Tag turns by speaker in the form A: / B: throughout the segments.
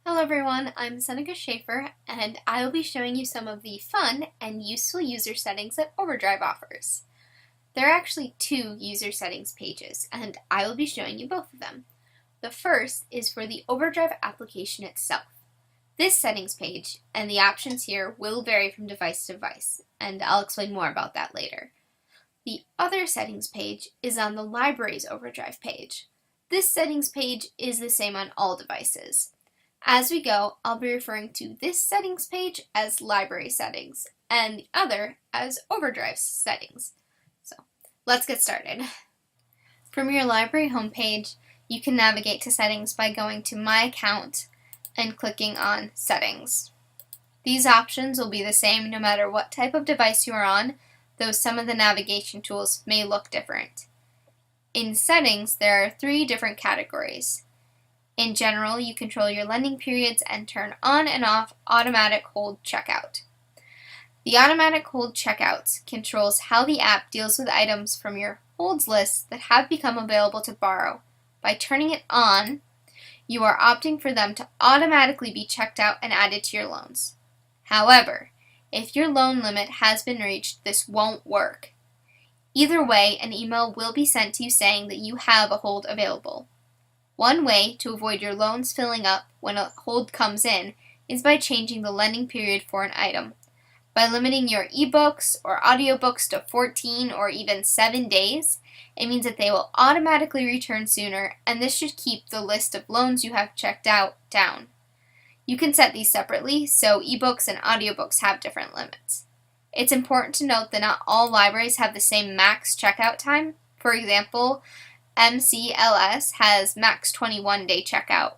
A: Hello everyone, I'm Seneca Schaefer, and I will be showing you some of the fun and useful user settings that Overdrive offers. There are actually two user settings pages, and I will be showing you both of them. The first is for the Overdrive application itself. This settings page and the options here will vary from device to device, and I'll explain more about that later. The other settings page is on the library's Overdrive page. This settings page is the same on all devices. As we go, I'll be referring to this settings page as library settings and the other as Overdrive settings. So let's get started. From your library homepage, you can navigate to settings by going to My Account and clicking on Settings. These options will be the same no matter what type of device you are on, though some of the navigation tools may look different. In Settings, there are three different categories. In general, you control your lending periods and turn on and off automatic hold checkout. The automatic hold checkout controls how the app deals with items from your holds list that have become available to borrow. By turning it on, you are opting for them to automatically be checked out and added to your loans. However, if your loan limit has been reached, this won't work. Either way, an email will be sent to you saying that you have a hold available. One way to avoid your loans filling up when a hold comes in is by changing the lending period for an item. By limiting your ebooks or audiobooks to 14 or even 7 days, it means that they will automatically return sooner, and this should keep the list of loans you have checked out down. You can set these separately, so ebooks and audiobooks have different limits. It's important to note that not all libraries have the same max checkout time. For example, MCLS has max 21-day checkout,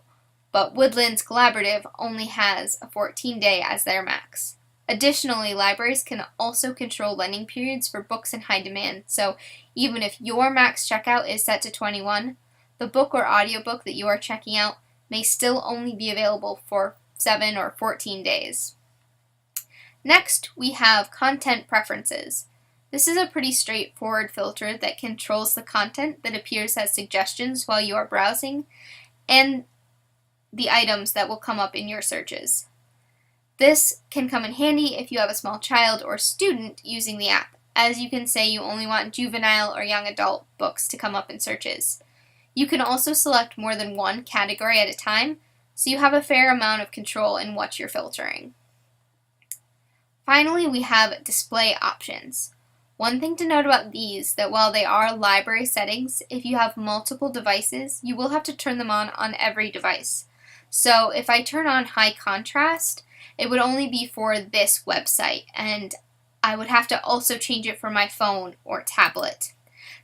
A: but Woodlands Collaborative only has a 14-day as their max. Additionally, libraries can also control lending periods for books in high demand, so even if your max checkout is set to 21, the book or audiobook that you are checking out may still only be available for 7 or 14 days. Next, we have Content Preferences. This is a pretty straightforward filter that controls the content that appears as suggestions while you are browsing and the items that will come up in your searches. This can come in handy if you have a small child or student using the app, as you can say you only want juvenile or young adult books to come up in searches. You can also select more than one category at a time, so you have a fair amount of control in what you're filtering. Finally, we have display options. One thing to note about these, that while they are library settings, if you have multiple devices, you will have to turn them on every device. So if I turn on high contrast, it would only be for this website, and I would have to also change it for my phone or tablet.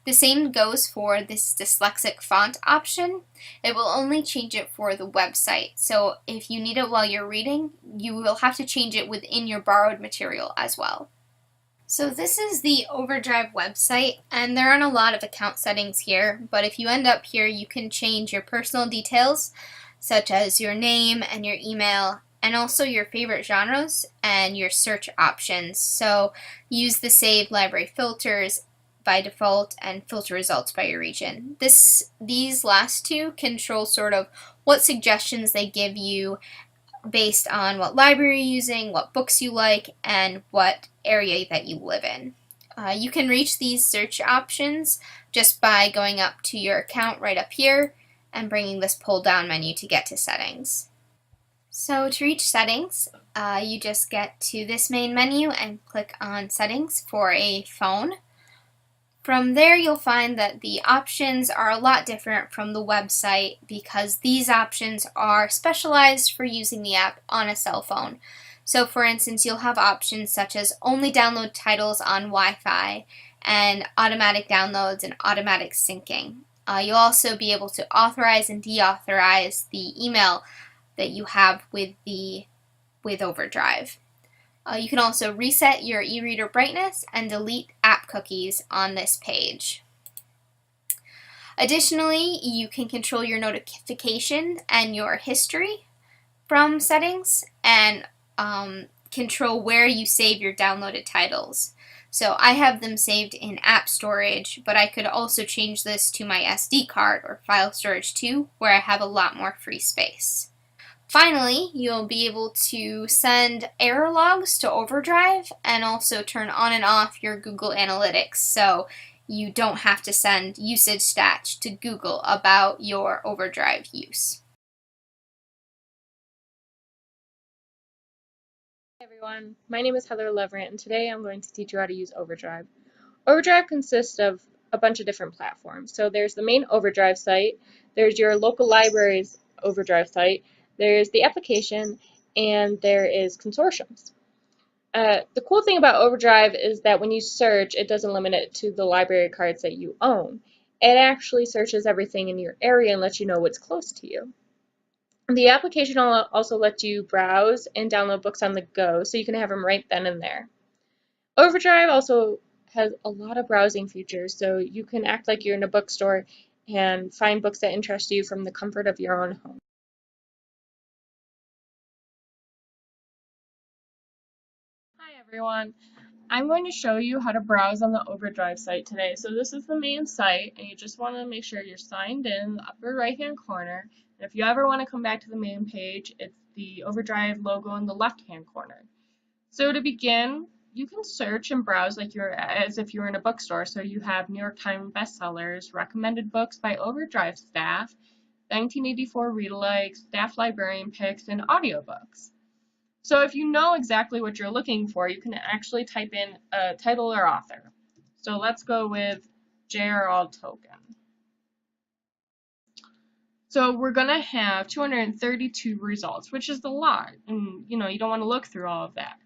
A: The same goes for this dyslexic font option. It will only change it for the website, so if you need it while you're reading, you will have to change it within your borrowed material as well. So this is the Overdrive website, and there aren't a lot of account settings here, but if you end up here, you can change your personal details, such as your name and your email, and also your favorite genres and your search options. So use the Save Library Filters by default and filter results by your region. These last two control sort of what suggestions they give you based on what library you're using, what books you like, and what area that you live in. You can reach these search options just by going up to your account right up here and bringing this pull down menu to get to settings. So to reach settings, you just get to this main menu and click on settings for a phone. From there, you'll find that the options are a lot different from the website because these options are specialized for using the app on a cell phone. So for instance, you'll have options such as only download titles on Wi-Fi and automatic downloads and automatic syncing. You'll also be able to authorize and deauthorize the email that you have with Overdrive. You can also reset your e-reader brightness and delete app cookies on this page. Additionally, you can control your notification and your history from settings and control where you save your downloaded titles. So I have them saved in app storage, but I could also change this to my SD card or file storage too, where I have a lot more free space. Finally, you'll be able to send error logs to OverdriveVideo and also turn on and off your Google Analytics so you don't have to send usage stats to Google about your OverdriveVideo use.
B: Hey everyone, my name is Heather Leverant, and today I'm going to teach you how to use OverdriveVideo. OverdriveVideo consists of a bunch of different platforms. So there's the main OverdriveVideo site, there's your local library's OverdriveVideo site, there's the application, and there is consortiums. The cool thing about OverdriveVideo is that when you search, it doesn't limit it to the library cards that you own. It actually searches everything in your area and lets you know what's close to you. The application will also let you browse and download books on the go, so you can have them right then and there. OverdriveVideo also has a lot of browsing features, so you can act like you're in a bookstore and find books that interest you from the comfort of your own home. Hi everyone, I'm going to show you how to browse on the OverdriveVideo site today. So this is the main site, and you just want to make sure you're signed in the upper right hand corner. And if you ever want to come back to the main page, it's the OverdriveVideo logo in the left hand corner. So to begin, you can search and browse like as if you were in a bookstore. So you have New York Times bestsellers, recommended books by OverdriveVideo staff, 1984 read-alikes, staff librarian picks, and audiobooks. So if you know exactly what you're looking for, you can actually type in a title or author. So let's go with J.R.R. Tolkien. So we're going to have 232 results, which is a lot, and you don't want to look through all of that.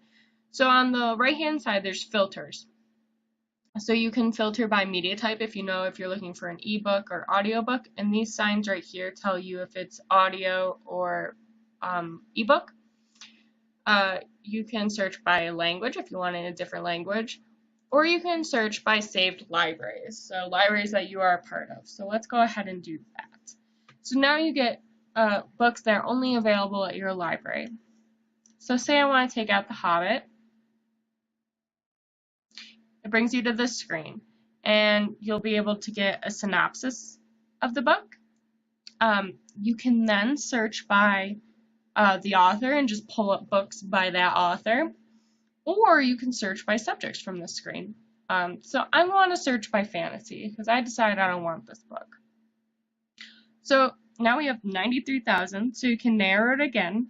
B: So on the right-hand side, there's filters. So you can filter by media type if you're looking for an ebook or audiobook, and these signs right here tell you if it's audio or ebook. You can search by language if you want in a different language, or you can search by saved libraries, so libraries that you are a part of. So let's go ahead and do that. So now you get books that are only available at your library. So say I want to take out The Hobbit. It brings you to this screen, and you'll be able to get a synopsis of the book. You can then search by the author and just pull up books by that author, or you can search by subjects from the screen. So I want to search by fantasy because I decided I don't want this book. So now we have 93,000, so you can narrow it again,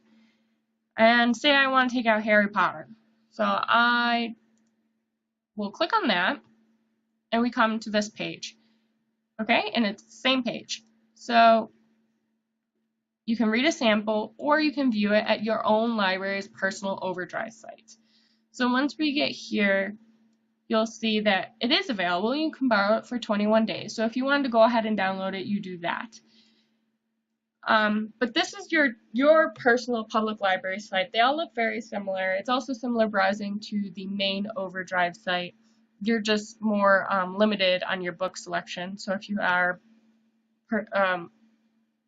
B: and say I want to take out Harry Potter. So I will click on that, and we come to this page. Okay, and it's the same page. So you can read a sample, or you can view it at your own library's personal OverdriveVideo site. So once we get here, you'll see that it is available. You can borrow it for 21 days. So if you wanted to go ahead and download it, you do that. But this is your personal public library site. They all look very similar. It's also similar browsing to the main OverdriveVideo site. You're just more limited on your book selection. So if you are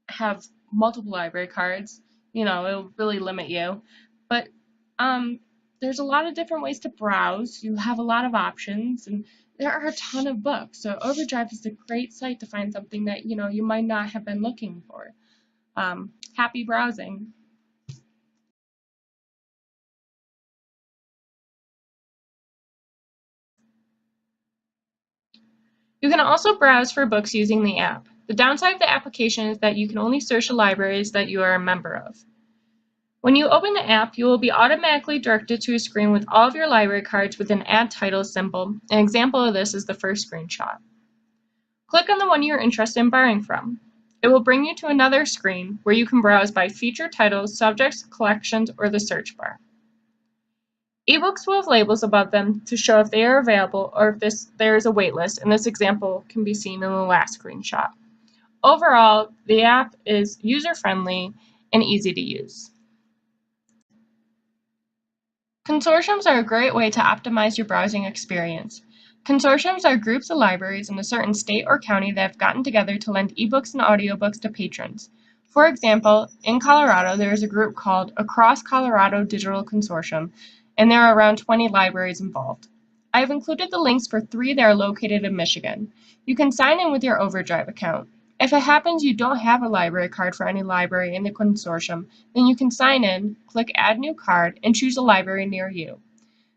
B: have multiple library cards, it'll really limit you. But there's a lot of different ways to browse. You have a lot of options, and there are a ton of books. So OverdriveVideo is a great site to find something that you might not have been looking for. Happy browsing. You can also browse for books using the app. The downside of the application is that you can only search the libraries that you are a member of. When you open the app, you will be automatically directed to a screen with all of your library cards with an Add Title symbol. An example of this is the first screenshot. Click on the one you are interested in borrowing from. It will bring you to another screen where you can browse by feature titles, subjects, collections, or the search bar. Ebooks will have labels above them to show if they are available or if there is a wait list, and this example can be seen in the last screenshot. Overall, the app is user-friendly and easy to use. Consortiums are a great way to optimize your browsing experience. Consortiums are groups of libraries in a certain state or county that have gotten together to lend ebooks and audiobooks to patrons. For example, in Colorado, there is a group called Across Colorado Digital Consortium, and there are around 20 libraries involved. I have included the links for 3 that are located in Michigan. You can sign in with your OverdriveVideo account. If it happens you don't have a library card for any library in the consortium, then you can sign in, click Add New Card, and choose a library near you.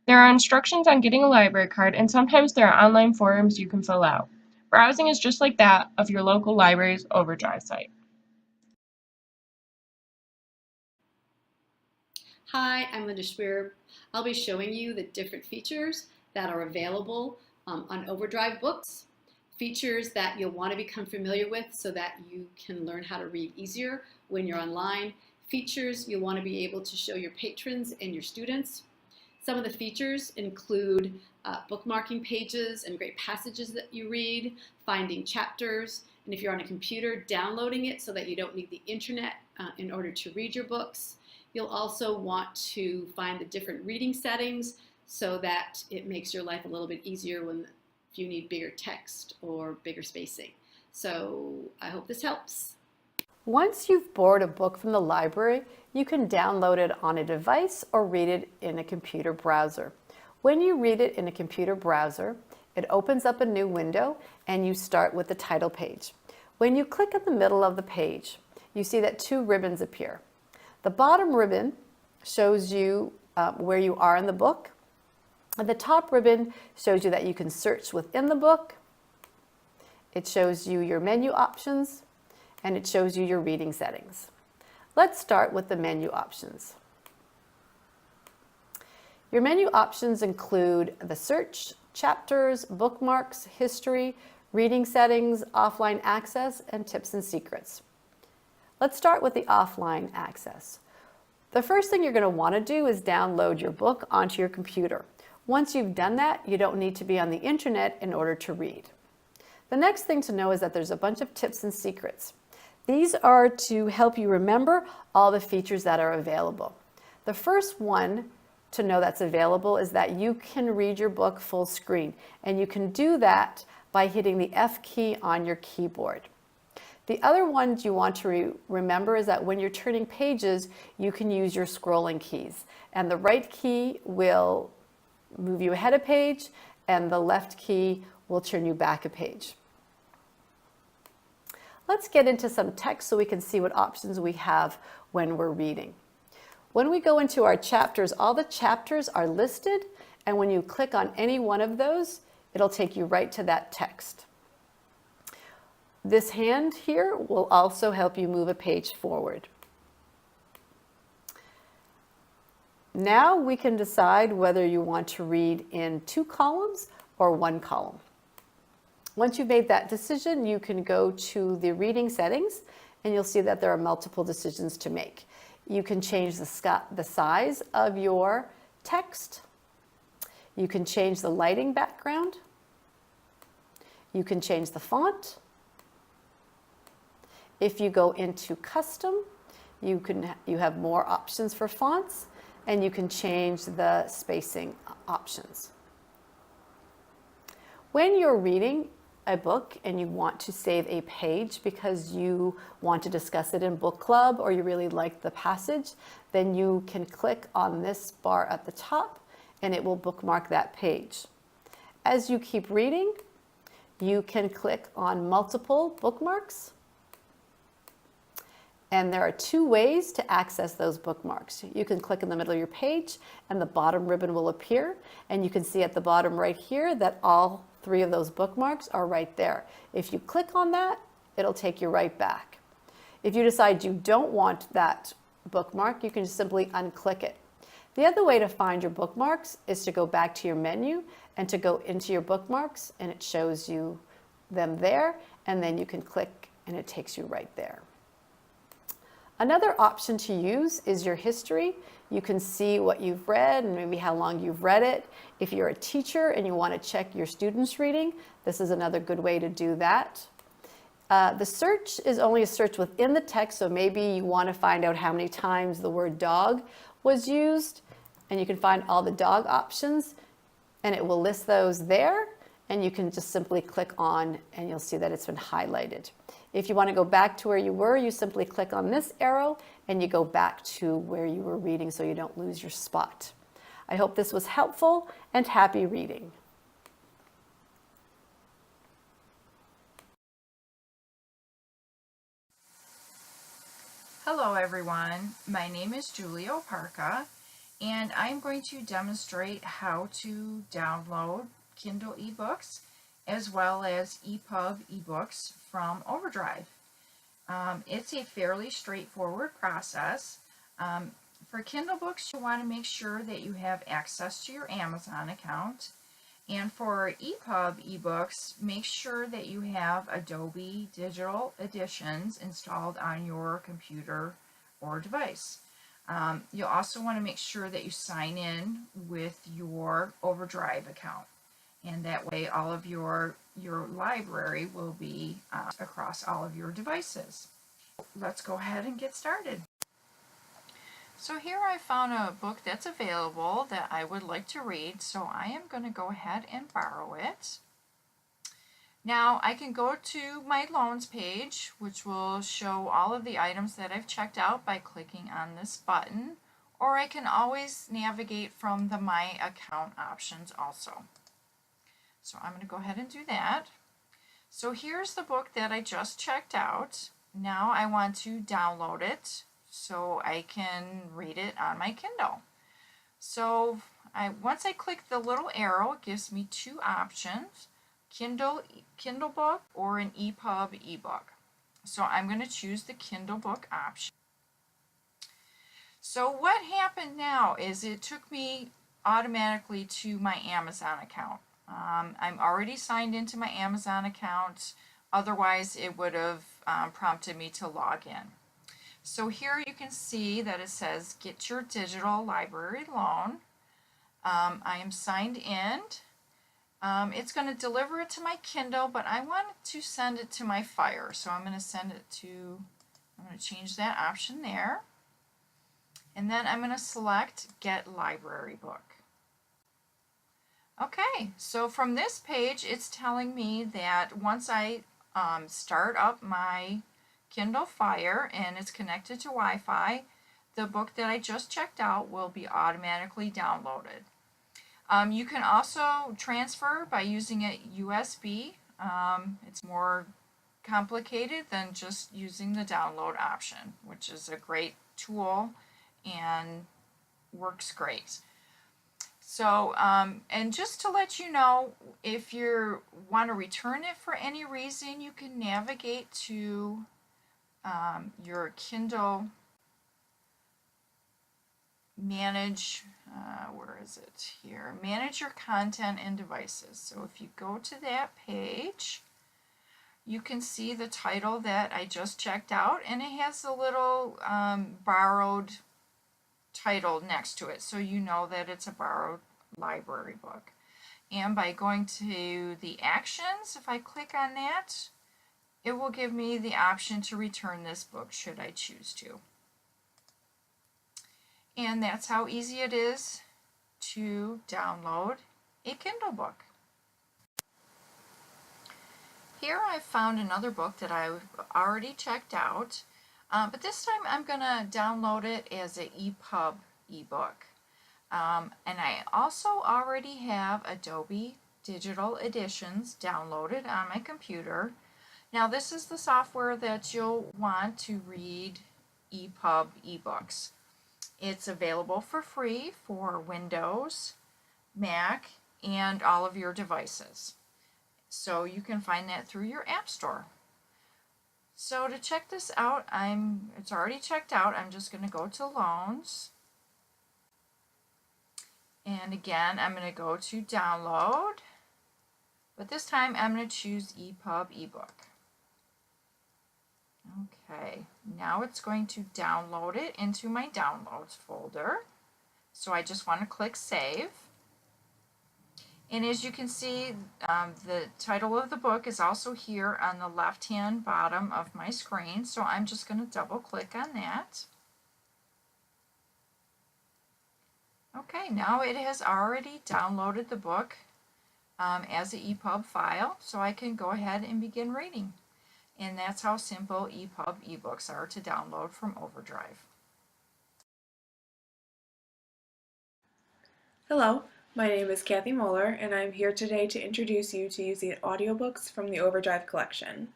B: There are instructions on getting a library card, and sometimes there are online forms you can fill out. Browsing is just like that of your local library's Overdrive site.
C: Hi, I'm Linda Schwer. I'll be showing you the different features that are available on Overdrive books, features that you'll want to become familiar with so that you can learn how to read easier when you're online, features you'll want to be able to show your patrons and your students. Some of the features include bookmarking pages and great passages that you read, finding chapters, and if you're on a computer, downloading it so that you don't need the internet in order to read your books. You'll also want to find the different reading settings so that it makes your life a little bit easier if you need bigger text or bigger spacing. So I hope this helps.
D: Once you've borrowed a book from the library, you can download it on a device or read it in a computer browser. When you read it in a computer browser, it opens up a new window and you start with the title page. When you click in the middle of the page, you see that two ribbons appear. The bottom ribbon shows you where you are in the book, and the top ribbon shows you that you can search within the book. It shows you your menu options, and it shows you your reading settings. Let's start with the menu options. Your menu options include the search, chapters, bookmarks, history, reading settings, offline access, and tips and secrets. Let's start with the offline access. The first thing you're going to want to do is download your book onto your computer. Once you've done that, you don't need to be on the internet in order to read. The next thing to know is that there's a bunch of tips and secrets. These are to help you remember all the features that are available. The first one to know that's available is that you can read your book full screen, and you can do that by hitting the F key on your keyboard. The other ones you want to remember is that when you're turning pages, you can use your scrolling keys, and the right key will move you ahead a page, and the left key will turn you back a page. Let's get into some text so we can see what options we have when we're reading. When we go into our chapters, all the chapters are listed, and when you click on any one of those, it'll take you right to that text. This hand here will also help you move a page forward. Now we can decide whether you want to read in 2 columns or 1 column. Once you've made that decision, you can go to the reading settings, and you'll see that there are multiple decisions to make. You can change the size of your text. You can change the lighting background. You can change the font. If you go into custom, you have more options for fonts, and you can change the spacing options. When you're reading a book and you want to save a page because you want to discuss it in book club or you really like the passage, then you can click on this bar at the top and it will bookmark that page. As you keep reading, you can click on multiple bookmarks. And there are 2 ways to access those bookmarks. You can click in the middle of your page and the bottom ribbon will appear, and you can see at the bottom right here that all 3 of those bookmarks are right there. If you click on that, it'll take you right back. If you decide you don't want that bookmark, you can just simply unclick it. The other way to find your bookmarks is to go back to your menu and to go into your bookmarks, and it shows you them there, and then you can click and it takes you right there. Another option to use is your history. You can see what you've read and maybe how long you've read it. If you're a teacher and you want to check your students' reading, this is another good way to do that. The search is only a search within the text, so maybe you want to find out how many times the word dog was used, and you can find all the dog options, and it will list those there, and you can just simply click on and you'll see that it's been highlighted. If you want to go back to where you were, you simply click on this arrow and you go back to where you were reading so you don't lose your spot. I hope this was helpful, and happy reading.
E: Hello everyone, my name is Julia Oparka and I'm going to demonstrate how to download Kindle ebooks as well as EPUB ebooks from OverdriveVideo. It's a fairly straightforward process. For Kindle books, you want to make sure that you have access to your Amazon account. And for EPUB ebooks, make sure that you have Adobe Digital Editions installed on your computer or device. You'll also want to make sure that you sign in with your OverdriveVideo account. And that way all of your library will be across all of your devices. Let's go ahead and get started. So here I found a book that's available that I would like to read, so I am going to go ahead and borrow it. Now I can go to my loans page, which will show all of the items that I've checked out by clicking on this button, or I can always navigate from the My Account options also. So I'm going to go ahead and do that. So here's the book that I just checked out. Now I want to download it so I can read it on my Kindle. So once I click the little arrow, it gives me two options, Kindle book or an EPUB ebook. So I'm going to choose the Kindle book option. So what happened now is it took me automatically to my Amazon account. I'm already signed into my Amazon account, otherwise it would have prompted me to log in. So here you can see that it says get your digital library loan. I am signed in. It's going to deliver it to my Kindle, but I want to send it to my Fire, so I'm going to change that option there. And then I'm going to select Get Library Book. Okay, so from this page it's telling me that once I start up my Kindle Fire and it's connected to Wi-Fi, the book that I just checked out will be automatically downloaded. You can also transfer by using a USB. It's more complicated than just using the download option, which is a great tool and works great. So, and just to let you know, if you want to return it for any reason, you can navigate to your Kindle Manage, where is it here? Manage your content and devices. So if you go to that page, you can see the title that I just checked out, and it has a little borrowed title next to it, so you know that it's a borrowed library book. And by going to the actions, if I click on that, it will give me the option to return this book should I choose to. And that's how easy it is to download a Kindle book. Here I've found another book that I've already checked out, but this time I'm going to download it as an EPUB ebook. And I also already have Adobe Digital Editions downloaded on my computer. Now this is the software that you'll want to read EPUB ebooks. It's available for free for Windows, Mac, and all of your devices. So you can find that through your App Store. So to check this out, it's already checked out. I'm just going to go to Loans. And again, I'm going to go to Download. But this time I'm going to choose EPUB ebook. Okay, now it's going to download it into my Downloads folder. So I just want to click Save. And as you can see, the title of the book is also here on the left-hand bottom of my screen. So I'm just going to double click on that. Okay, now it has already downloaded the book as an EPUB file, so I can go ahead and begin reading. And that's how simple EPUB ebooks are to download from OverdriveVideo.
F: Hello, my name is Kathy Moeller, and I'm here today to introduce you to using audiobooks from the OverdriveVideo collection.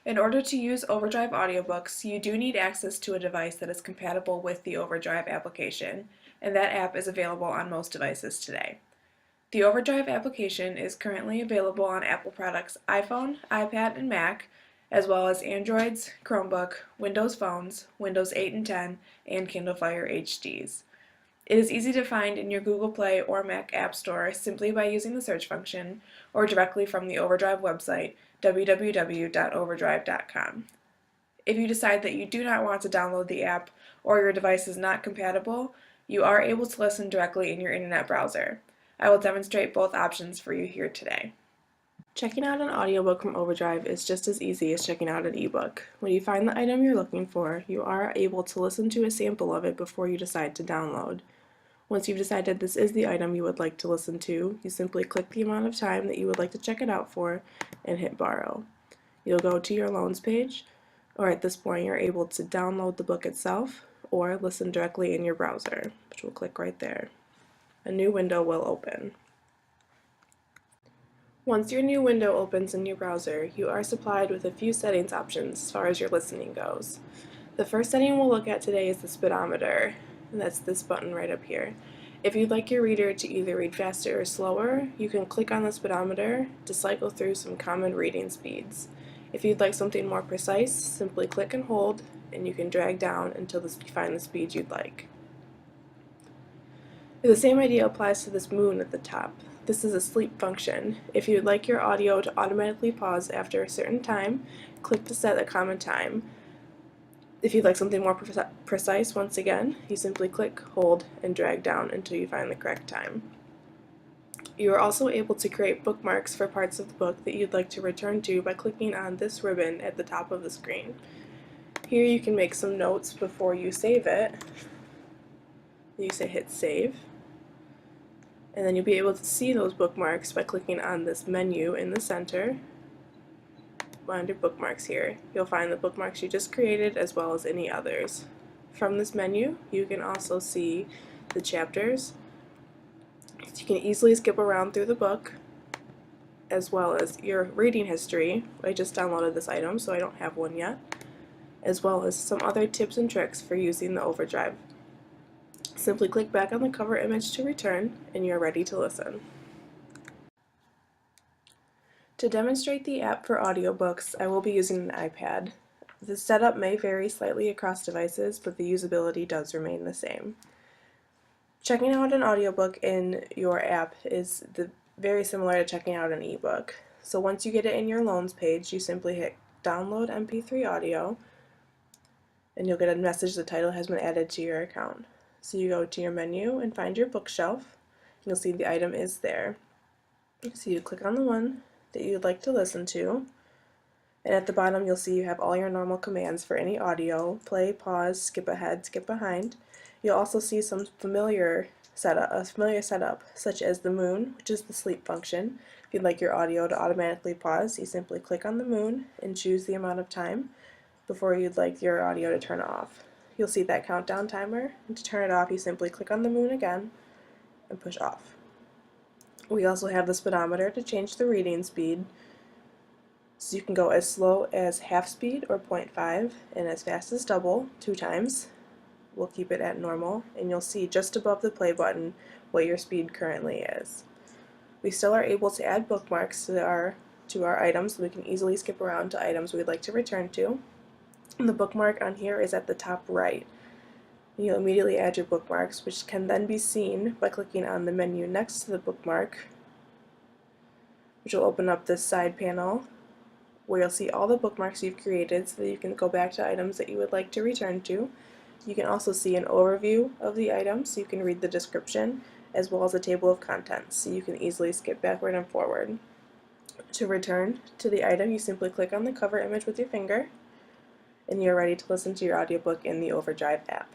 F: In order to use Overdriveaudiobooks, you do need access to a device that is compatible with the OverdriveV application, and that app is available on most devices today. The OverdriveV application is currently available on Apple products iPhone, iPad, and Mac, as well as Androids, Chromebook, Windows phones, Windows 8 and 10, and Kindle Fire HDs. It is easy to find in your Google Play or Mac App Store simply by using the search function or directly from the OverdriveV website, www.overdrive.com. If you decide that you do not want to download the app or your device is not compatible, you are able to listen directly in your internet browser. I will demonstrate both options for you here today. Checking out an audiobook from OverdriveV is just as easy as checking out an ebook. When you find the item you're looking for, you are able to listen to a sample of it before you decide to download. Once you've decided this is the item you would like to listen to, you simply click the amount of time that you would like to check it out for and hit borrow. You'll go to your loans page, or at this point you're able to download the book itself or listen directly in your browser, which we'll click right there. A new window will open. Once your new window opens in your browser, you are supplied with a few settings options as far as your listening goes. The first setting we'll look at today is the speedometer, and that's this button right up here. If you'd like your reader to either read faster or slower, you can click on the speedometer to cycle through some common reading speeds. If you'd like something more precise, simply click and hold, and you can drag down until you find the speed you'd like. The same idea applies to this moon at the top. This is a sleep function. If you would like your audio to automatically pause after a certain time, click to set a common time. If you'd like something more precise, once again, you simply click, hold, and drag down until you find the correct time. You are also able to create bookmarks for parts of the book that you'd like to return to by clicking on this ribbon at the top of the screen. Here you can make some notes before you save it. You say hit save, and then you'll be able to see those bookmarks by clicking on this menu in the center. Under bookmarks here, you'll find the bookmarks you just created as well as any others. From this menu, you can also see the chapters. You can easily skip around through the book, as well as your reading history. I just downloaded this item, so I don't have one yet, as well as some other tips and tricks for using the OverdriveV. Simply click back on the cover image to return, and you're ready to listen. To demonstrate the app for audiobooks, I will be using an iPad. The setup may vary slightly across devices, but the usability does remain the same. Checking out an audiobook in your app is very similar to checking out an ebook. So once you get it in your loans page, you simply hit download MP3 audio, and you'll get a message the title has been added to your account. So you go to your menu and find your bookshelf. You'll see the item is there. So you click on the one that you'd like to listen to, and at the bottom you'll see you have all your normal commands for any audio: play, pause, skip ahead, skip behind. You'll also see some familiar setup, such as the moon, which is the sleep function. If you'd like your audio to automatically pause, you simply click on the moon and choose the amount of time before you'd like your audio to turn off. You'll see that countdown timer, and to turn it off you simply click on the moon again and push off. We also have the speedometer to change the reading speed, so you can go as slow as half speed or 0.5 and as fast as double 2 times. We'll keep it at normal, and you'll see just above the play button what your speed currently is. We still are able to add bookmarks to our items, so we can easily skip around to items we'd like to return to. And the bookmark on here is at the top right. You'll immediately add your bookmarks, which can then be seen by clicking on the menu next to the bookmark, which will open up this side panel where you'll see all the bookmarks you've created so that you can go back to items that you would like to return to. You can also see an overview of the item, so you can read the description, as well as a table of contents, so you can easily skip backward and forward. To return to the item, you simply click on the cover image with your finger, and you're ready to listen to your audiobook in the OverdriveV app.